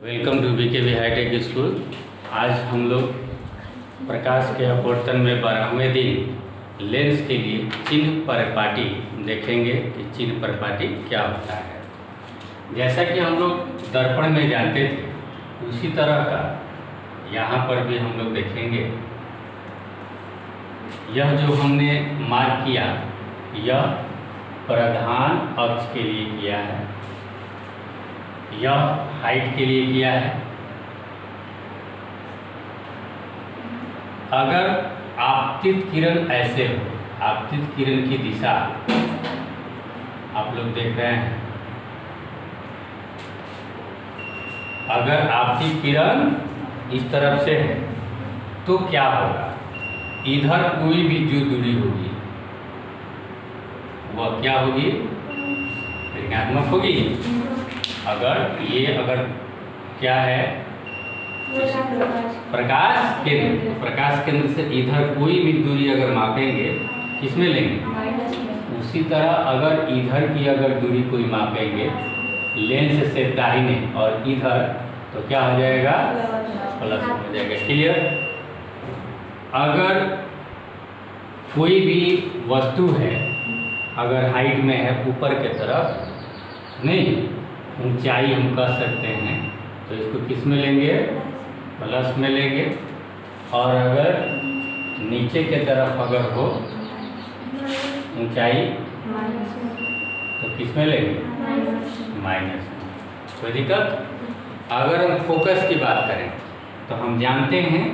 Welcome to BKV hi-tech school. आज हम लोग प्रकाश के अपवर्तन में 12वें दिन लेंस के लिए चिन्ह परिपाटी देखेंगे कि चिन्ह परिपाटी क्या होता है। जैसा कि हम लोग दर्पण में जानते थे उसी तरह का यहाँ पर भी हम लोग देखेंगे। यह जो हमने मार्क किया यह प्रधान अक्ष के लिए किया है, यह हाइट के लिए किया है। अगर आपतित किरण ऐसे हो, आपतित किरण की दिशा आप लोग देख रहे हैं, अगर आपतित किरण इस तरफ से है तो क्या होगा, इधर कोई भी जो दूरी होगी वह क्या होगी, ऋणात्मक होगी। अगर क्या है प्रकाश केंद्र, तो प्रकाश केंद्र से इधर कोई भी दूरी अगर मापेंगे किसमें लेंगे, उसी तरह अगर इधर की अगर दूरी कोई मापेंगे लेंस से दाहिने और इधर तो क्या हो जाएगा, प्लस हो जाएगा। क्लियर। अगर कोई भी वस्तु है अगर हाइट में है ऊपर के तरफ, नहीं ऊंचाई हम कह सकते हैं, तो इसको किस में लेंगे, प्लस में लेंगे। और अगर नीचे के तरफ अगर हो ऊंचाई तो किस में लेंगे, माइनस में। कोई दिक्कत। अगर हम फोकस की बात करें तो हम जानते हैं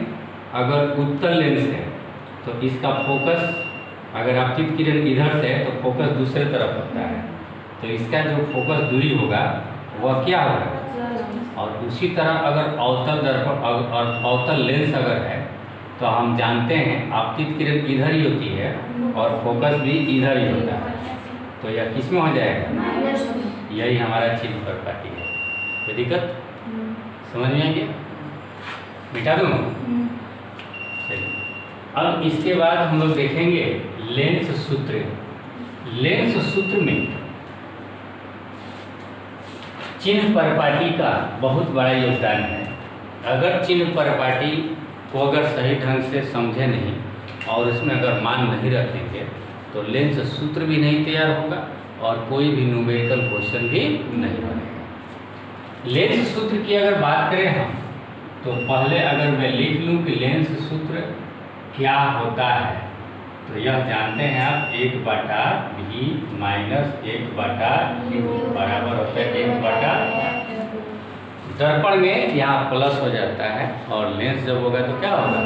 अगर उत्तल लेंस है तो इसका फोकस, अगर आपतित किरण इधर से है तो फोकस दूसरे तरफ होता है, तो इसका जो फोकस दूरी होगा वह क्या होगा। और उसी तरह अगर अवतल दर्पण और अवतल लेंस अगर है तो हम जानते हैं आपतित किरण इधर ही होती है और फोकस भी इधर ही होता है, तो यह किस में हो जाएगा, यही हमारा चिन्ह परिपाटी है। कोई दिक्कत, समझ में आ गया, मिटा दूँ। चलिए अब इसके बाद हम लोग देखेंगे लेंस सूत्र। लेंस सूत्र में चिन्ह परिपाटी का बहुत बड़ा योगदान है। अगर चिन्ह परिपाटी को अगर सही ढंग से समझे नहीं और उसमें अगर मान नहीं रखेंगे तो लेंस सूत्र भी नहीं तैयार होगा और कोई भी न्यूमेरिकल क्वेश्चन भी नहीं बनेगा। लेंस सूत्र की अगर बात करें हम तो पहले अगर मैं लिख लूँ कि लेंस सूत्र क्या होता है, तो यह जानते हैं आप 1/v माइनस 1/u बराबर होता है 1/। दर्पण में यहाँ प्लस हो जाता है और लेंस जब होगा तो क्या होगा।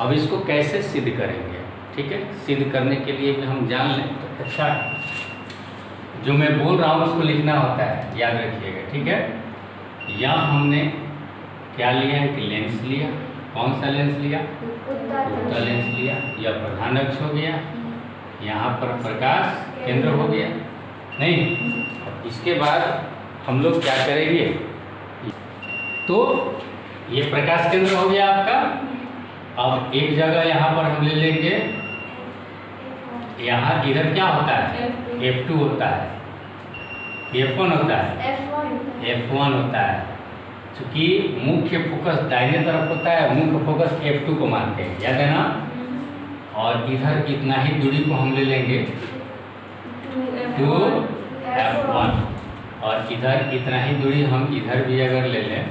अब इसको कैसे सिद्ध करेंगे, ठीक है, सिद्ध करने के लिए भी हम जान लें तो अच्छा है। जो मैं बोल रहा हूँ उसको लिखना होता है, याद रखिएगा, ठीक है। यहाँ हमने क्या लिया है कि लेंस लिया। कौन सा लेंस लिया, उत्तल लेंस लिया। यह प्रधान अक्ष हो गया, यहाँ पर प्रकाश केंद्र हो गया, नहीं। अब इसके बाद हम लोग क्या करेंगे, तो ये प्रकाश केंद्र हो गया आपका। अब एक जगह यहाँ पर हम ले लेंगे, यहाँ इधर क्या होता है, F2 होता है, F1 होता है, F1 होता है। चूँकि मुख्य फोकस दाहिने तरफ होता है, मुख्य फोकस F2 को मानते हैं, याद है ना। और इधर इतना ही दूरी को हम ले लेंगे 2F1 और इधर इतना ही दूरी हम इधर भी अगर ले लें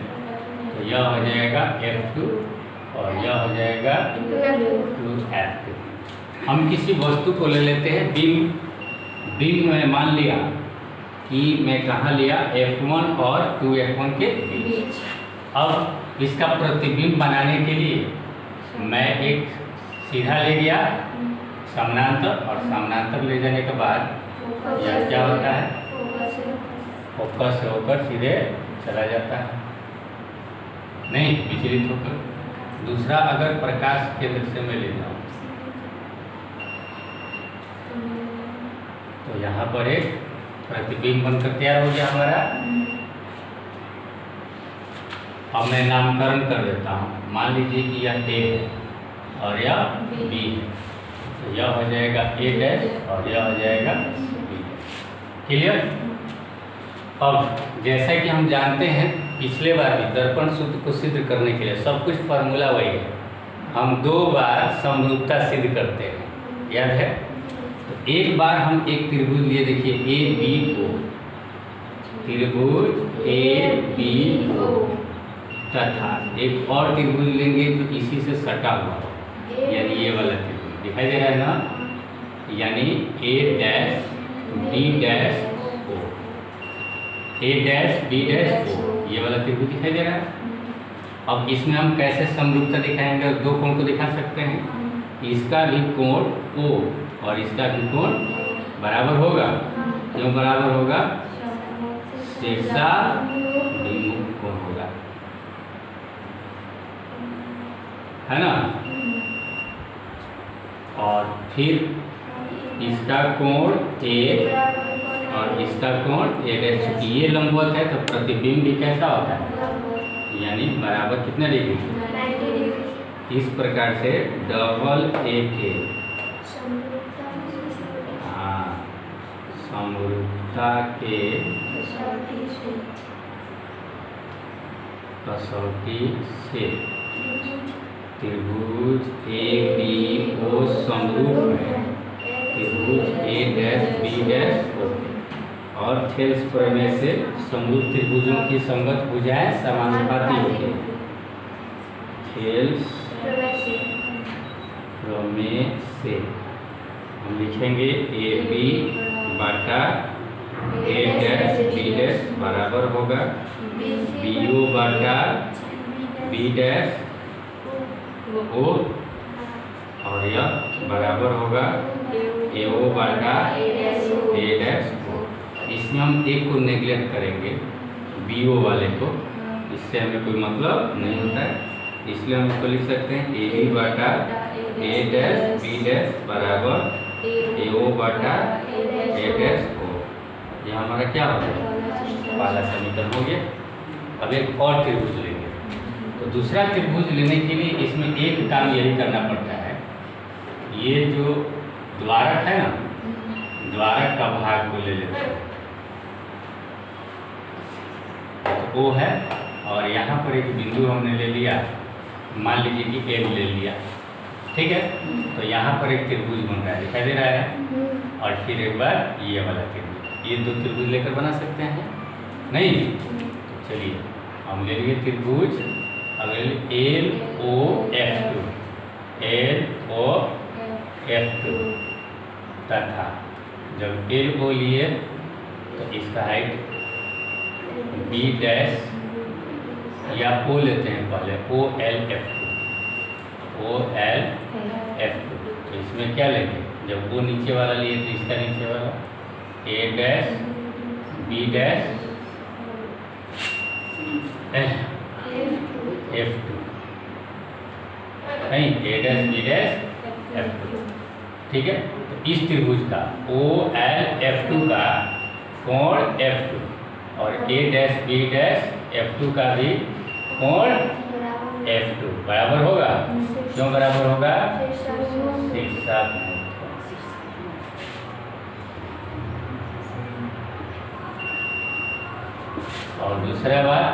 तो यह हो जाएगा F2 और यह हो जाएगा 2F2। हम किसी वस्तु को ले लेते हैं बीम। बीम में मान लिया कि मैं कहाँ लिया, F1 और 2F1 के बीच। अब इसका प्रतिबिंब बनाने के लिए मैं एक सीधा ले गया समानांतर, और समानांतर ले जाने के बाद यह क्या होता है, फोकस से होकर सीधे चला जाता है, नहीं विचलित होकर। दूसरा अगर प्रकाश केंद्र से मैं ले जाऊँ तो यहाँ पर एक प्रतिबिंब बनकर तैयार हो गया हमारा। अब मैं नामकरण कर देता हूँ, मान लीजिए कि यह A है और यह B है, तो यह हो जाएगा A' और यह हो जाएगा B। क्लियर। अब जैसा कि हम जानते हैं पिछले बार भी दर्पण सूत्र को सिद्ध करने के लिए सब कुछ फार्मूला वही है, हम 2 बार समरूपता सिद्ध करते हैं, याद है। तो एक बार हम एक त्रिभुज लिए, देखिए ए बी ओ, त्रिभुज ए बी ओ, तथा एक और त्रिभुज लेंगे जो इसी से सटा हुआ हो, यानी ये वाला त्रिभुज दिखाई दे रहा है ना, यानी ए डैश बी डैश ओ, ए डैश बी डैश ओ, ये वाला त्रिभुज दिखाई दे रहा है। अब इसमें हम कैसे समरूपता दिखाएंगे, 2 कोण को दिखा सकते हैं, इसका भी कोण O और इसका भी कोण बराबर होगा। क्यों बराबर होगा? शीर्षाभिमुख कोण होगा, है ना। और फिर इसका कोण A और इसका कोण A डैश, चूंकि ये लंबवत है तो प्रतिबिंब भी कैसा होता है, यानी बराबर कितने डिग्री। इस प्रकार से डबल ए के समरूपता के कसौटी से त्रिभुज ए बी ओ समरूप है, त्रिभुज A dash B dash O, और थेल्स प्रमेय से समरूप त्रिभुजों की संगत भुजाएं समानुपाती होती हैं। थेल्स प्रमेय से हम लिखेंगे ए बी बटा ए डैश बी डैश बराबर होगा बी ओ बटा बी डैश ओ, और यह बराबर होगा ए ओ बटा ए डैश ओ। इसमें हम एक को नेग्लेक्ट करेंगे, बी ओ वाले को, इससे हमें कोई मतलब नहीं होता है, इसलिए हम इसको लिख सकते हैं ए बी बटा ए डैश बी डैश बराबर ए ओ बटा ए डैश ओ। यह हमारा क्या हो गया, पहला समीकरण हो गया। अब एक और त्रिभुज लेंगे, तो दूसरा त्रिभुज लेने के लिए इसमें एक काम यही करना पड़ता है, ये जो द्वारक है ना, द्वारक का भाग को ले लेते हैं, तो O है, और यहाँ पर एक बिंदु हमने ले लिया, मान लीजिए कि M ले लिया, ठीक है। तो यहाँ पर एक त्रिभुज बन रहा है, दिखाई दे रहा है, और फिर एक बार ये वाला त्रिभुज, ये 2 त्रिभुज लेकर बना सकते हैं नहीं। तो चलिए हम ले लिए त्रिभुज, अगर L O F two, L O F two, तथा जब एल ओ लिए तो इसका हाइट बी डैश या ओ लेते हैं पहले, O L F two, O L F two. तो इसमें क्या लेंगे, जब ओ नीचे वाला लिए तो इसका नीचे वाला A dash B dash F two, नहीं A dash B dash F two, ठीक है। तो इस त्रिभुज का ओ एल एफ टू का कोण एफ टू, और A dash B dash F two का भी कोण एफ टू बराबर होगा। क्यों बराबर होगा, शीर्षाभिमुख। और दूसरा बात,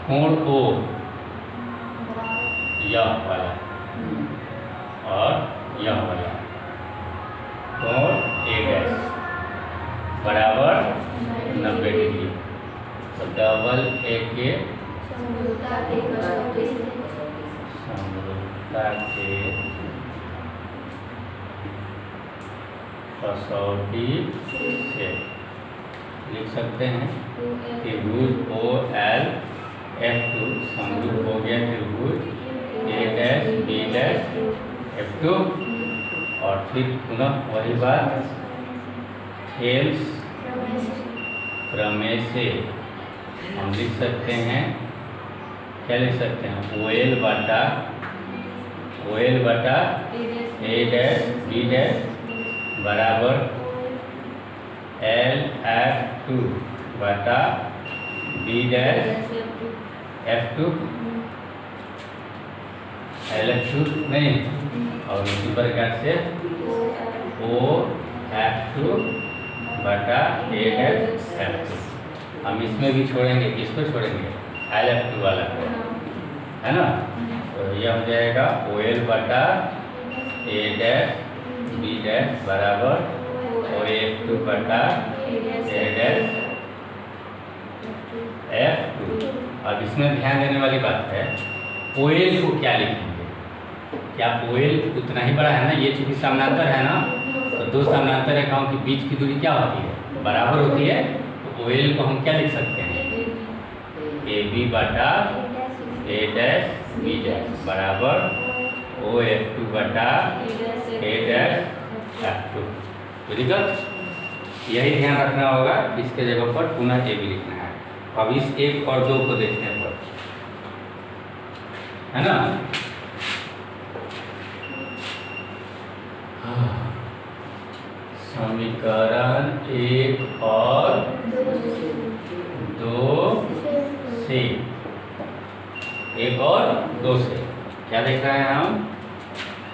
कोण ओ यह वाला और यह वाला कोण ए डैश बराबर 90 डिग्री। तो डबल ए के समरूपता के कसौटी से लिख सकते हैं त्रिभुज ओ एल एफ टू समरूप हो गया त्रिभुज A dash B dash F two. और फिर पुनः वही बात, थेल्स प्रमेय से हम लिख सकते हैं, क्या लिख सकते हैं, ओ एल बटा ए डैश बी डैश बराबर एल एफ टू बटा B dash F two, L F two नहीं, और इसी प्रकार से ओ एफ टू बटा ए डैश एफ टू। हम इसमें भी छोड़ेंगे, किसको छोड़ेंगे, LF2 वाला है ना। तो यह हो जाएगा OL बटा A डैश B डैश बराबर OF2 बटा A डैश F2। अब इसमें ध्यान देने वाली बात है, OL को क्या लिखेंगे? क्या OL उतना ही बड़ा है ना, ये चूंकि समानांतर है ना, तो दो समानांतर रेखाओं के बीच की दूरी क्या होती है? बराबर होती है। तो OL को हम क्या लिख सकते हैं? AB बटा A डैश B डैश बराबर OF2 बटा A डैश F2। ठीक है, यही ध्यान रखना होगा। इसके जगह पर पुनः AB लिखना है। अब इस 1 और 2 को देखने पर, है ना, समीकरण 1 और 2 से, 1 और 2 से क्या देख रहे हैं हम?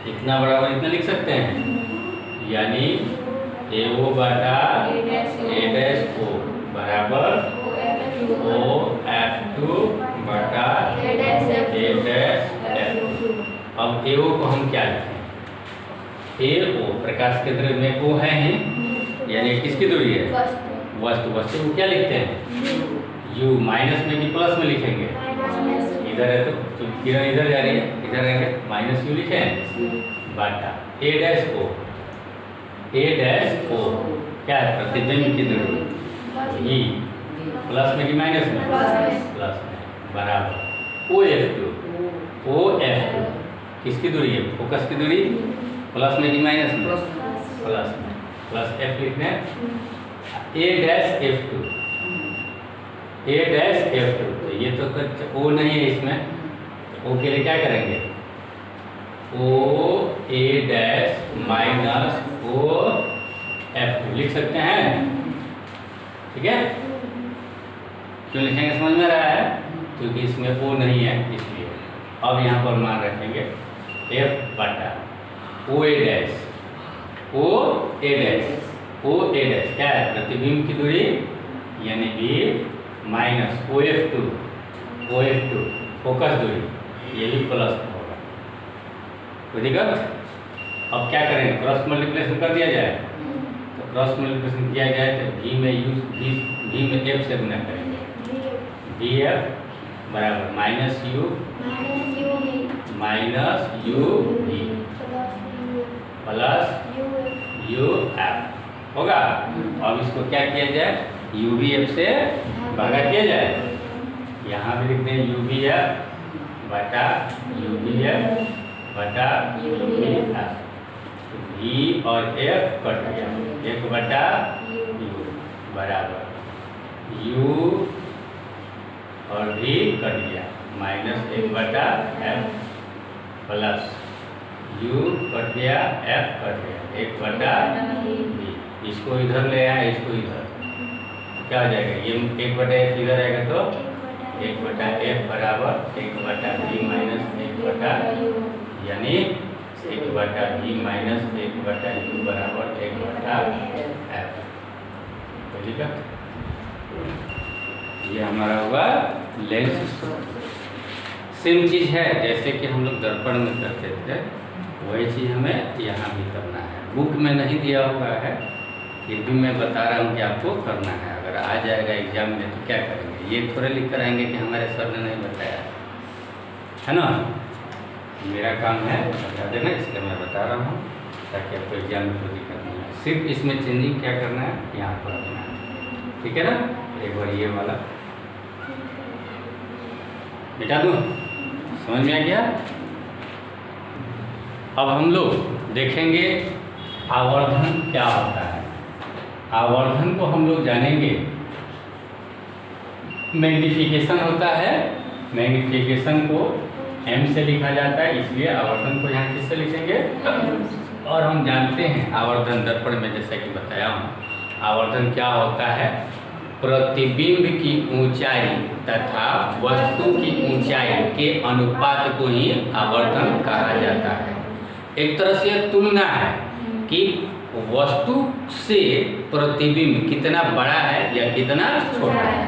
इतना बराबर इतना लिख सकते हैं, यानी AO बटा A डैश O बराबर OF2 बटा A डैश F। अब AO को हम क्या लिखें? AO प्रकाश केंद्र में O है ही, यानी किसकी दूरी है? वस्तु को क्या लिखते हैं? U। माइनस में कि प्लस में लिखेंगे? इधर है तो किरण इधर जा रही है, इधर रहेंगे, माइनस U लिखें बटा A dash O। A dash O क्या है? प्रतिबिंब की दूरी E। प्लस में कि माइनस में? प्लस में बराबर OF2 किसकी दूरी है? फोकस की दूरी। प्लस में कि माइनस में? प्लस में, प्लस F लिखते हैं। A dash F2, A dash F2। तो ये तो O नहीं है इसमें, तो O के लिए क्या करेंगे? O A dash minus O F2 लिख सकते हैं। ठीक है, क्यों लिखेंगे समझ में रहा है? क्योंकि इसमें O नहीं है इसलिए। अब यहाँ पर मान रखेंगे F बटा OA dash, OA dash, OA dash क्या है? प्रतिबिंब की दूरी, यानी B माइनस OF2 फोकस दूरी, ये भी प्लस होगा। ठीक है, अब क्या करेंगे? क्रॉस मल्टीप्लिकेशन कर दिया जाए। तो क्रॉस मल्टीप्लिकेशन किया जाए तो V में F से गुना करेंगे। BF बराबर माइनस U प्लस UF होगा। अब इसको क्या किया जाए? UBF से भागा किया जाए। यहाँ भी लिखते हैं UBF बटा UBF बटा UBF। V और F कट गया, 1 बटा U बराबर U और V कट गया, माइनस 1 बटा F प्लस U कट गया, F कट गया, 1 बटा V। इसको इधर ले आए, इसको इधर, क्या हो जाएगा? ये 1 बटा F इधर आएगा तो 1 बटा F बराबर 1 बटा V माइनस 1 बटा U, यानी 1 बटा V माइनस 1 बटा U बराबर 1 बटा F। ठीक है, ये हमारा होगा लेंस। सेम चीज़ है जैसे कि हम लोग दर्पण में करते थे, वही चीज़ हमें यहाँ भी करना है। बुक में नहीं दिया हुआ है, फिर भी मैं बता रहा हूँ कि आपको करना है। अगर आ जाएगा एग्जाम में तो क्या करेंगे? ये थोड़े लिख कर आएंगे कि हमारे सर ने नहीं बताया, है ना। मेरा काम है बता देना, इसलिए मैं बता रहा हूँ ताकि आपको एग्जाम में कोई दिक्कत नहीं है। सिर्फ इसमें चेंजिंग क्या करना है, यहाँ पर रखना है। ठीक है ना। एक बार ये वाला मिटा दूँ, समझ में आ गया। अब हम लोग देखेंगे आवर्धन क्या होता है। आवर्धन को हम लोग जानेंगे, मैग्नीफिकेशन होता है। मैग्नीफिकेशन को M से लिखा जाता है, इसलिए आवर्धन को यहाँ किससे लिखेंगे? और हम जानते हैं आवर्धन दर्पण में, जैसा कि बताया हूँ, आवर्धन क्या होता है? प्रतिबिंब की ऊंचाई तथा वस्तु की ऊंचाई के अनुपात को ही आवर्धन कहा जाता है। एक तरह से तुलना है कि वस्तु से प्रतिबिंब कितना बड़ा है या कितना छोटा है।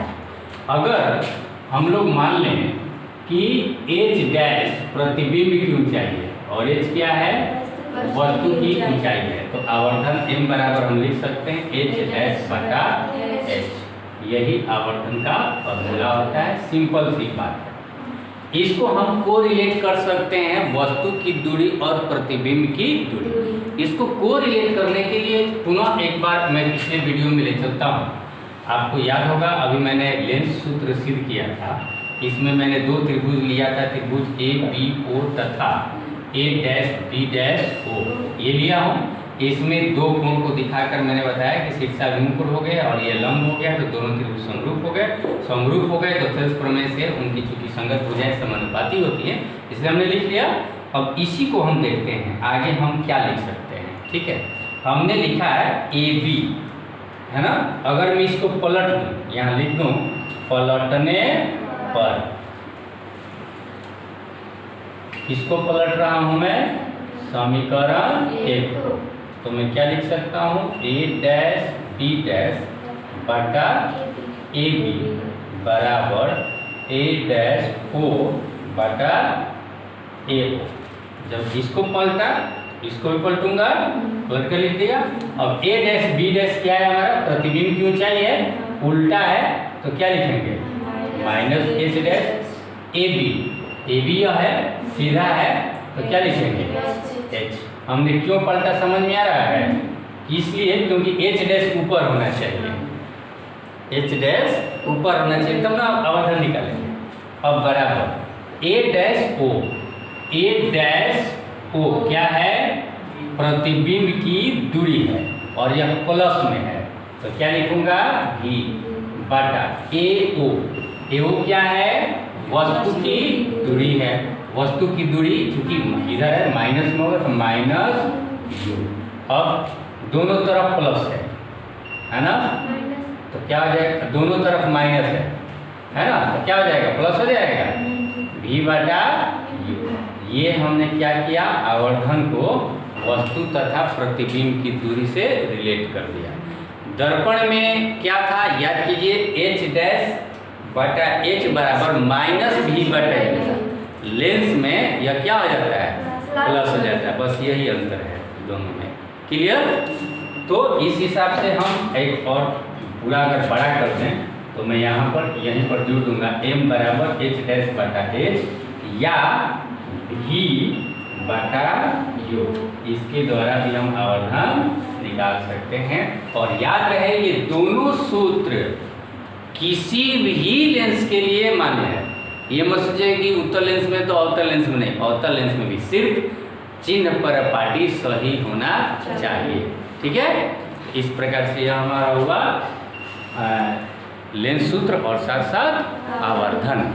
अगर हम लोग मान लें कि h डैश प्रतिबिंब की ऊंचाई है और h क्या है, वस्तु की ऊंचाई है। तो आवर्धन m बराबर हम लिख सकते हैं h डैश बटा h। यही आवर्धन का फॉर्मूला होता है, सिंपल सी बात है। इसको हम कोरिलेट कर सकते हैं वस्तु की दूरी और प्रतिबिंब की दूरी। इसको कोरिलेट करने के लिए पुनः एक बार मैं पिछले वीडियो में ले चलता हूँ। आपको याद होगा, अभी मैंने लेंस सूत्र सिद्ध किया था। इसमें मैंने दो त्रिभुज लिया था, त्रिभुज ए बी ओ तथा ए डैश बी डैश ओ, ये लिया हूँ। इसमें दो कोण को दिखाकर मैंने बताया कि शीर्षाभिमुख कोण हो गया और ये लंब हो गया, तो दोनों त्रिभुज समरूप हो गए। समरूप हो गए तो थेल्स प्रमेय से उनकी चूंकि संगत भुजाएं समानुपाती होती हैं, इसलिए हमने लिख लिया। अब इसी को हम देखते हैं आगे हम क्या लिख सकते हैं। ठीक है, हमने लिखा है ए बी, है ना। अगर मैं इसको पलट दूँ, यहाँ लिख दूँ पलटने पर, इसको पलट रहा हूँ मैं समीकरण एक, तो मैं क्या लिख सकता हूँ, ए डैश बी डैश बटा ए बी बराबर ए डैश ओ बटा ए ओ। जब इसको पलटा, इसको भी पलटूंगा, पलट कर लिख दिया। अब ए डैश बी डैश क्या है, हमारा प्रतिबिंब की ऊंचाई है, उल्टा है, तो क्या लिखेंगे minus H dash A B यह है, सीधा है, तो क्या लिखेंगे एच। हमने क्यों पलटा समझ में आ रहा है, इसलिए क्योंकि एच डैश ऊपर होना चाहिए, एच डैश ऊपर होना चाहिए, तब ना आवर्धन निकालेंगे। अब बराबर ए डैश ओ, ए डैश ओ क्या है, प्रतिबिंब की दूरी है और यह प्लस में है, तो क्या लिखूंगा भी बटा ए ओ क्या है, वस्तु की दूरी है। वस्तु की दूरी चूंकि इधर है माइनस में होगा तो माइनस यू। अब दोनों तरफ प्लस है ना, तो क्या हो जाएगा, दोनों तरफ माइनस है ना, तो क्या हो जाएगा प्लस हो जाएगा भी बटा यू। ये हमने क्या किया, आवर्धन को वस्तु तथा प्रतिबिंब की दूरी से रिलेट कर दिया। दर्पण में क्या था याद कीजिए, एच डैश बटा एच बराबर माइनस भी बटा एच। लेंस में यह क्या हो जाता है, प्लस हो जाता है, बस यही अंतर है दोनों में। क्लियर। तो इस हिसाब से हम एक और पूरा अगर बड़ा कर दें तो मैं यहाँ पर यहीं पर जोड़ दूंगा m बराबर एच डैश बटा एच या भी बटा यू। इसके द्वारा भी हम आवर्धन निकाल सकते हैं। और याद रहे ये दोनों सूत्र किसी भी लेंस के लिए मान्य है। ये मत सोचिए कि उत्तल लेंस में तो अवतल लेंस में नहीं, अवतल लेंस में भी सिर्फ चिन्ह परिपाटी सही होना चाहिए। ठीक है, इस प्रकार से यह हमारा हुआ लेंस सूत्र और साथ साथ आवर्धन।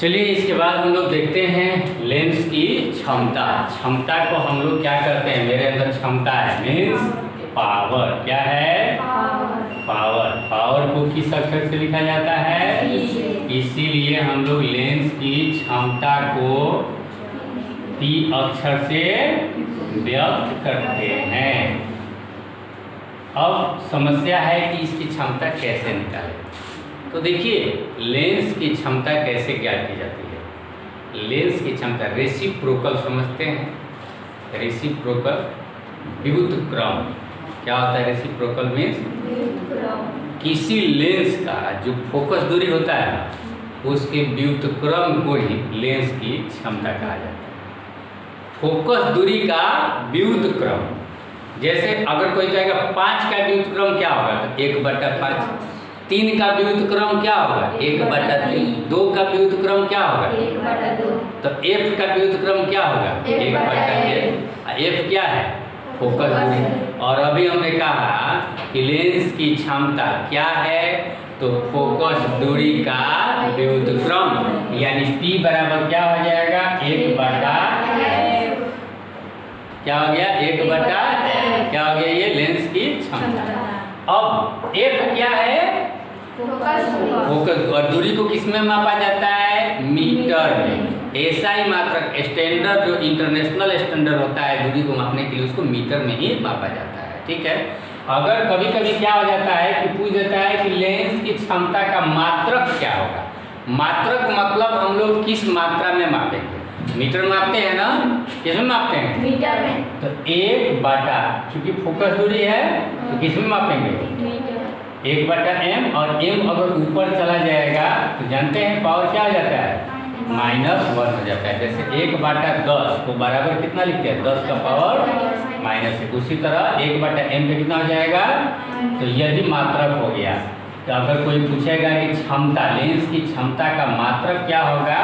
चलिए इसके बाद हम लोग देखते हैं लेंस की क्षमता। क्षमता को हम लोग क्या करते हैं, मेरे अंदर क्षमता है मीन्स पावर। क्या है, पावर। पावर को किस अक्षर से लिखा जाता है, इसीलिए हम लोग लेंस की क्षमता को पी अक्षर से व्यक्त करते हैं। अब समस्या है कि इसकी क्षमता कैसे निकालें। तो देखिए लेंस की क्षमता कैसे ज्ञात की जाती है। लेंस की क्षमता रेसिप्रोकल समझते हैं, रेसिप्रोकल व्युत्क्रम। क्या होता है रेसिप्रोकल मीन्स किसी लेंस का जो फोकस दूरी होता है उसके व्युत्क्रम को ही लेंस की क्षमता कहा जाता है। फोकस दूरी का व्युत्क्रम, जैसे अगर कोई कहेगा 5 का व्युत्क्रम क्या होगा तो 1/5, 3 का व्युत्क्रम क्या होगा 1/3, 2 का व्युत्क्रम क्या होगा 1/2, तो f का व्युत्क्रम क्या होगा 1/f। f क्या है, फोकस दूरी। और अभी हमने कहा कि लेंस की क्षमता क्या है, तो फोकस दूरी का व्युत्क्रम, यानी p बराबर क्या हो जाएगा 1/f। क्या हो गया 1/f, क्या हो गया ये लेंस की क्षमता। अब f क्या है, फोकस, और दूरी को किस में मापा जाता है, मीटर में। ऐसा ही मात्रक स्टैंडर्ड जो इंटरनेशनल स्टैंडर्ड होता है दूरी को मापने के लिए उसको मीटर में ही मापा जाता है। ठीक है, अगर कभी कभी क्या हो जाता है कि पूछ देता है कि लेंस की क्षमता का मात्रक क्या होगा। मात्रक मतलब हम लोग किस मात्रा में मापेंगे। मीटर मापते हैं ना, किसमें मापते हैं? मीटर में। तो 1/, चूंकि फोकस दूरी है तो किसमें मापेंगे? 1/m, और m अगर ऊपर चला जाएगा तो जानते हैं पावर क्या हो जाता है? -1 हो जाता है। जैसे 1/10 को बराबर कितना लिखते हैं? 10 का पावर -1। उसी तरह 1/m पे कितना हो जाएगा? तो यदि मात्रक हो गया। तो अगर कोई पूछेगा कि क्षमता, लेंस की क्षमता का मात्रक क्या होगा,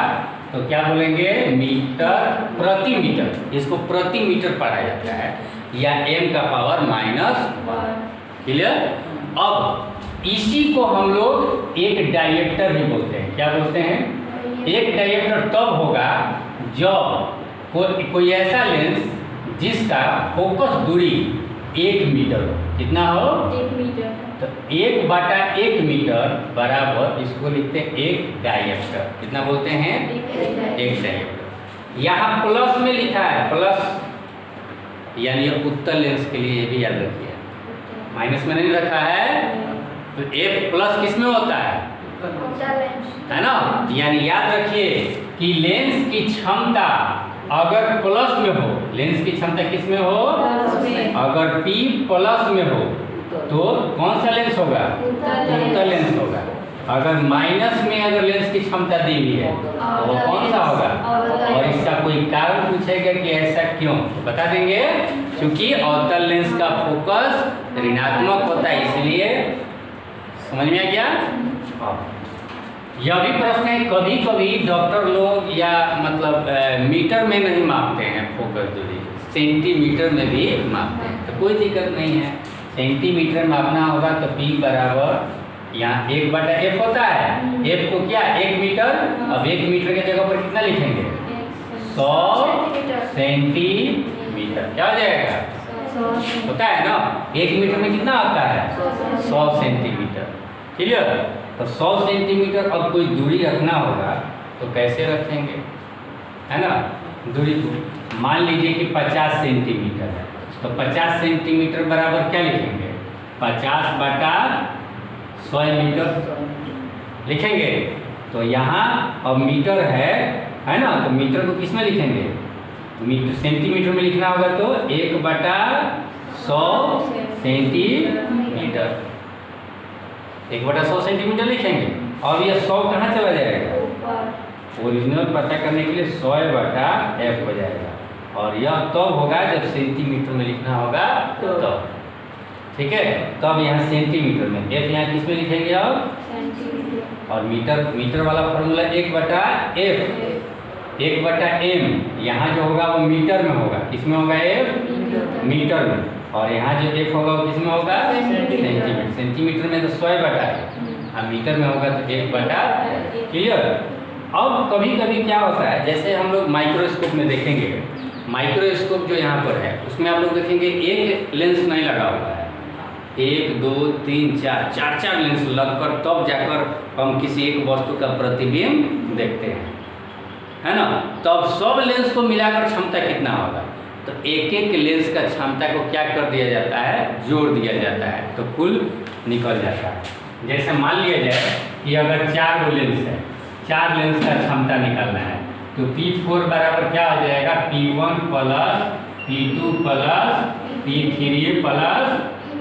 तो क्या बोलेंगे? मीटर प्रति मीटर। इसको प्रति मीटर पढ़ा जाता है, या m का पावर -1। क्लियर? अब इसी को हम लोग एक डायरेक्टर भी बोलते हैं। क्या बोलते हैं? एक डायरेक्टर तब होगा जब कोई ऐसा लेंस जिसका फोकस दूरी 1 मीटर हो। कितना हो? 1 मीटर। तो 1/1 मीटर बराबर इसको लिखते हैं एक डायरेक्टर। कितना बोलते हैं? एक डायरेक्टर। यहाँ प्लस में लिखा है, प्लस यानी उत्तल लेंस के लिए ये भी याद रखिए, माइनस में नहीं रखा है। तो F प्लस किस में होता है ना? यानी याद रखिए कि लेंस की क्षमता अगर प्लस में हो, लेंस की क्षमता किस में हो? अगर P प्लस में हो तो कौन सा लेंस होगा? उत्तल लेंस होगा। अगर माइनस में अगर लेंस की क्षमता दी हुई है तो वो कौन सा होगा? और इसका कोई कारण पूछेगा कि ऐसा क्यों, तो बता देंगे क्योंकि अवतल लेंस का फोकस ऋणात्मक होता है, इसलिए। समझ में आ गया? यह भी प्रश्न है, कभी कभी डॉक्टर लोग या मतलब मीटर में नहीं मापते हैं फोकस दूरी, सेंटीमीटर में भी मापते हैं। तो कोई दिक्कत नहीं है, सेंटीमीटर मापना होगा तो P बराबर यहाँ 1/f होता है। f को क्या? 1 मीटर। अब 1 मीटर के जगह पर कितना लिखेंगे? 100 सेंटीमीटर। क्या हो जाएगा? होता है ना, 1 मीटर में कितना आता है? 100 सेंटीमीटर। क्लियर? तो 100 सेंटीमीटर अब कोई दूरी रखना होगा तो कैसे रखेंगे, है ना? दूरी को मान लीजिए कि 50 सेंटीमीटर है, तो 50 सेंटीमीटर बराबर क्या लिखेंगे? 50/100 मीटर लिखेंगे। तो यहाँ अब मीटर है ना, तो मीटर को किस में लिखेंगे? मीटर सेंटीमीटर में लिखना होगा तो 1/100 सेंटीमीटर, 1/100 सेंटीमीटर लिखेंगे। और यह 100 कहाँ चला जाएगा? ओरिजिनल पता करने के लिए 100/f हो जाएगा, और यह तब होगा जब सेंटीमीटर में लिखना होगा तब। ठीक है? तब यहाँ सेंटीमीटर में, f यहाँ किस में लिखेंगे अब? और मीटर वाला फॉर्मूला 1/f, 1/m। यहाँ जो होगा वो मीटर में होगा। किस में होगा? f मीटर में। और यहाँ जो f होगा वो किस में होगा? सेंटीमीटर। सेंटीमीटर में तो 100/f, और मीटर में होगा तो 1/। क्लियर? अब कभी कभी क्या होता है, जैसे हम लोग माइक्रोस्कोप में देखेंगे, माइक्रोस्कोप जो यहाँ पर है उसमें आप लोग देखेंगे एक लेंस नहीं लगा हुआ है, 1 2 3 4 4 लेंस लगकर तब जाकर हम किसी एक वस्तु का प्रतिबिंब देखते हैं, है ना? तब सब लेंस को मिलाकर क्षमता कितना होगा? तो एक एक लेंस का क्षमता को क्या कर दिया जाता है? जोड़ दिया जाता है, तो कुल निकल जाता है। जैसे मान लिया जाए कि अगर 4 लेंस है, 4 लेंस का क्षमता निकालना है, तो P4 बराबर क्या हो जाएगा? P1 plus P2 plus P3 plus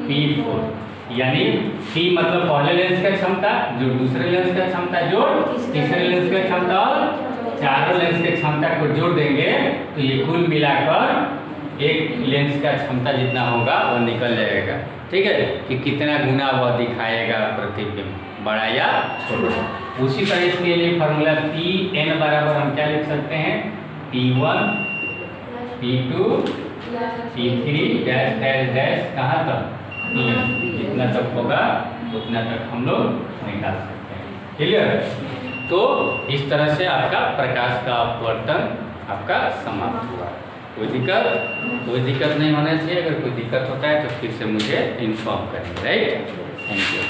P4। यानी P मतलब पहले लेंस का क्षमता जो दूसरे लेंस का क्षमता जोड़ तीसरे लेंस का क्षमता, और चारों लेंस के क्षमता को जोड़ देंगे तो ये कुल मिलाकर एक लेंस का क्षमता जितना होगा वो निकल जाएगा। ठीक है? कि कितना गुना वह दिखाएगा प्रतिबिंब, बड़ा या छोटा। उसी तरह इसके लिए फॉर्मूला Pn बराबर हम क्या लिख सकते हैं? P1 P2 P3 dash dash dash कहाँ तक? जितना तक होगा उतना तक हम लोग निकाल सकते हैं। क्लियर? तो इस तरह से आपका प्रकाश का अपवर्तन आपका समाप्त हुआ। कोई दिक्कत नहीं होना चाहिए। अगर कोई दिक्कत होता है तो फिर से मुझे इन्फॉर्म करेंगे। राइट? Thank you.